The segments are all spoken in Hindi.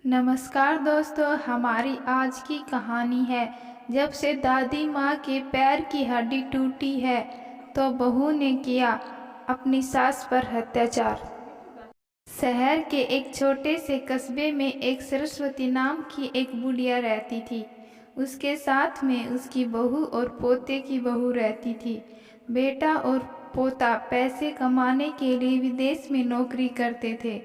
नमस्कार दोस्तों, हमारी आज की कहानी है। जब से दादी माँ के पैर की हड्डी टूटी है तो बहू ने किया अपनी सास पर अत्याचार। शहर के एक छोटे से कस्बे में एक सरस्वती नाम की एक बुढ़िया रहती थी। उसके साथ में उसकी बहू और पोते की बहू रहती थी। बेटा और पोता पैसे कमाने के लिए विदेश में नौकरी करते थे।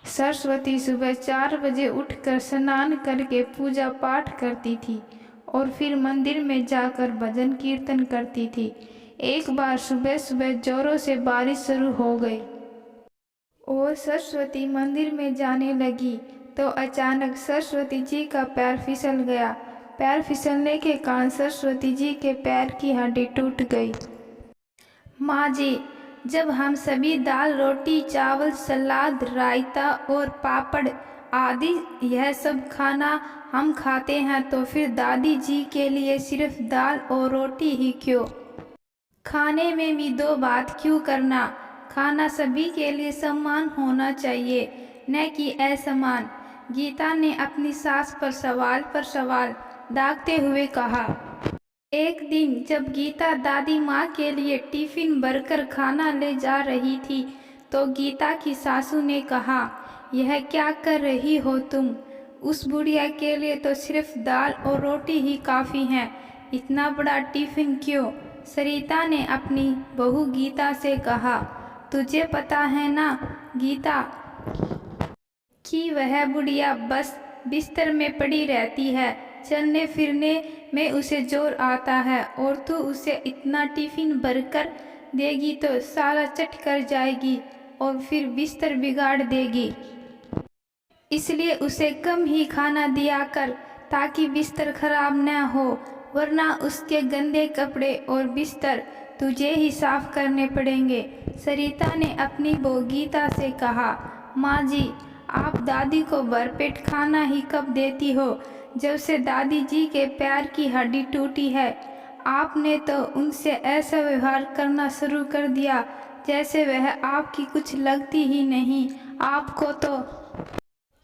सरस्वती सुबह 4 बजे उठकर स्नान करके पूजा पाठ करती थी और फिर मंदिर में जाकर भजन कीर्तन करती थी। एक बार सुबह सुबह जोरों से बारिश शुरू हो गई और सरस्वती मंदिर में जाने लगी तो अचानक सरस्वती जी का पैर फिसल गया। पैर फिसलने के कारण सरस्वती जी के पैर की हड्डी टूट गई। माँ जी, जब हम सभी दाल रोटी चावल सलाद रायता और पापड़ आदि यह सब खाना हम खाते हैं तो फिर दादी जी के लिए सिर्फ दाल और रोटी ही क्यों? खाने में भी दो बात क्यों करना? खाना सभी के लिए समान होना चाहिए, न कि असमान। गीता ने अपनी सास पर सवाल दागते हुए कहा। एक दिन जब गीता दादी माँ के लिए टिफिन भरकर खाना ले जा रही थी तो गीता की सासू ने कहा, यह क्या कर रही हो तुम? उस बुढ़िया के लिए तो सिर्फ दाल और रोटी ही काफ़ी हैं, इतना बड़ा टिफिन क्यों? सरिता ने अपनी बहू गीता से कहा, तुझे पता है ना गीता कि वह बुढ़िया बस बिस्तर में पड़ी रहती है, चलने फिरने में उसे जोर आता है और तू उसे इतना टिफिन भरकर देगी तो सारा चट कर जाएगी और फिर बिस्तर बिगाड़ देगी। इसलिए उसे कम ही खाना दिया कर ताकि बिस्तर खराब न हो, वरना उसके गंदे कपड़े और बिस्तर तुझे ही साफ करने पड़ेंगे। सरिता ने अपनी बहू गीता से कहा, माँ जी, आप दादी को भरपेट खाना ही कब देती हो? जब से दादी जी के पैर की हड्डी टूटी है आपने तो उनसे ऐसा व्यवहार करना शुरू कर दिया जैसे वह आपकी कुछ लगती ही नहीं। आपको तो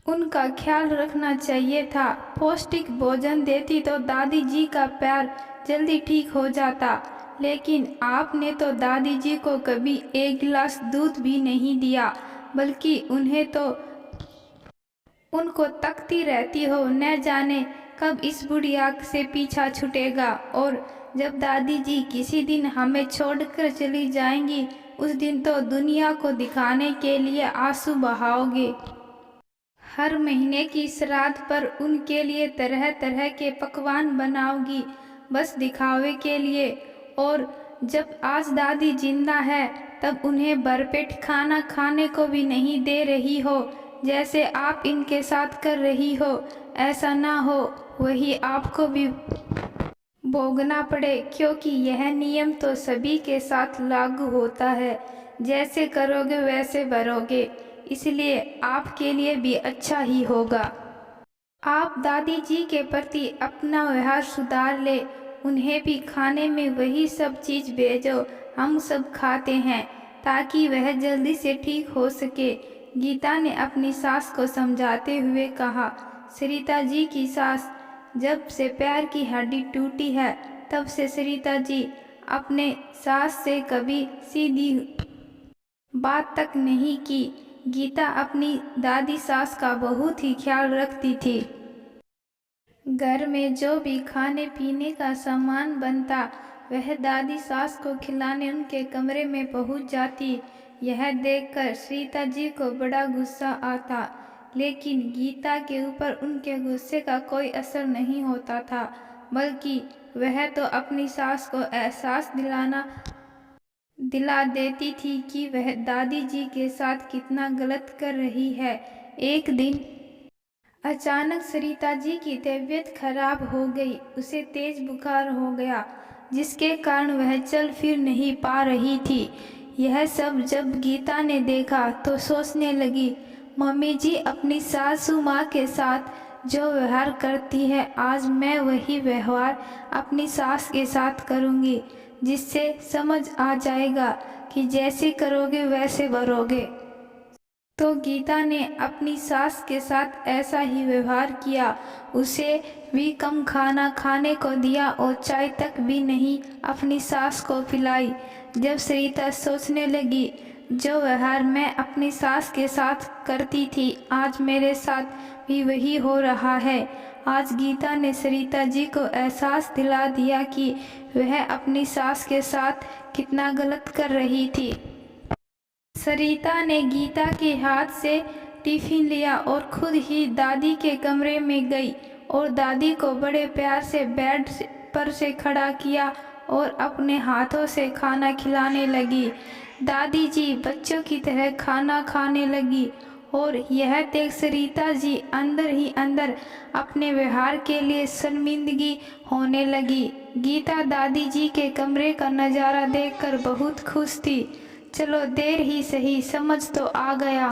उनका ख्याल रखना चाहिए था। पौष्टिक भोजन देती तो दादी जी का पैर जल्दी ठीक हो जाता, लेकिन आपने तो दादी जी को कभी एक गिलास दूध भी नहीं दिया, बल्कि उनको तकती रहती हो, न जाने कब इस बुढ़िया से पीछा छूटेगा। और जब दादी जी किसी दिन हमें छोड़कर चली जाएंगी उस दिन तो दुनिया को दिखाने के लिए आंसू बहाओगे। हर महीने की श्राद्ध पर उनके लिए तरह तरह के पकवान बनाओगी बस दिखावे के लिए, और जब आज दादी जिंदा है तब उन्हें भरपेट खाना खाने को भी नहीं दे रही हो जैसे आप इनके साथ कर रही हो। ऐसा ना हो वही आपको भी भोगना पड़े, क्योंकि यह नियम तो सभी के साथ लागू होता है। जैसे करोगे वैसे भरोगे, इसलिए आपके लिए भी अच्छा ही होगा। आप दादी जी के प्रति अपना व्यवहार सुधार ले, उन्हें भी खाने में वही सब चीज़ भेजो हम सब खाते हैं, ताकि वह जल्दी से ठीक हो सके। गीता ने अपनी सास को समझाते हुए कहा। सरिता जी की सास जब से पैर की हड्डी टूटी है तब से सरिता जी अपने सास से कभी सीधी बात तक नहीं की। गीता अपनी दादी सास का बहुत ही ख्याल रखती थी। घर में जो भी खाने पीने का सामान बनता वह दादी सास को खिलाने उनके कमरे में पहुंच जाती। यह देखकर सरिता जी को बड़ा गुस्सा आता, लेकिन गीता के ऊपर उनके गुस्से का कोई असर नहीं होता था, बल्कि वह तो अपनी सास को एहसास दिला देती थी कि वह दादी जी के साथ कितना गलत कर रही है। एक दिन अचानक सरिता जी की तबीयत खराब हो गई। उसे तेज बुखार हो गया जिसके कारण वह चल फिर नहीं पा रही थी। यह सब जब गीता ने देखा तो सोचने लगी, मम्मी जी अपनी सासू माँ के साथ जो व्यवहार करती है आज मैं वही व्यवहार अपनी सास के साथ करूँगी, जिससे समझ आ जाएगा कि जैसे करोगे वैसे भरोगे। तो गीता ने अपनी सास के साथ ऐसा ही व्यवहार किया। उसे भी कम खाना खाने को दिया और चाय तक भी नहीं अपनी सास को पिलाई। जब सरिता सोचने लगी, जो व्यवहार मैं अपनी सास के साथ करती थी, आज मेरे साथ भी वही हो रहा है। आज गीता ने सरिता जी को एहसास दिला दिया कि वह अपनी सास के साथ कितना गलत कर रही थी। सरिता ने गीता के हाथ से टिफिन लिया और खुद ही दादी के कमरे में गई और दादी को बड़े प्यार से बेड पर से खड़ा किया और अपने हाथों से खाना खिलाने लगी। दादी जी बच्चों की तरह खाना खाने लगी और यह देख सरिता जी अंदर ही अंदर अपने व्यवहार के लिए शर्मिंदगी होने लगी। गीता दादी जी के कमरे का नज़ारा देखकर बहुत खुश थी। चलो देर ही सही समझ तो आ गया।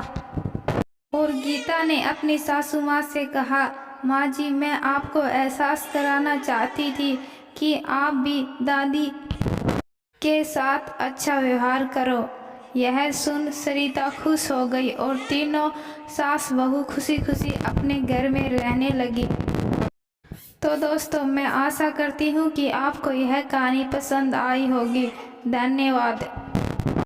और गीता ने अपनी सासू माँ से कहा, माँ जी मैं आपको एहसास कराना चाहती थी कि आप भी दादी के साथ अच्छा व्यवहार करो। यह सुन सरिता खुश हो गई और तीनों सास बहू खुशी खुशी अपने घर में रहने लगी। तो दोस्तों, मैं आशा करती हूँ कि आपको यह कहानी पसंद आई होगी। धन्यवाद।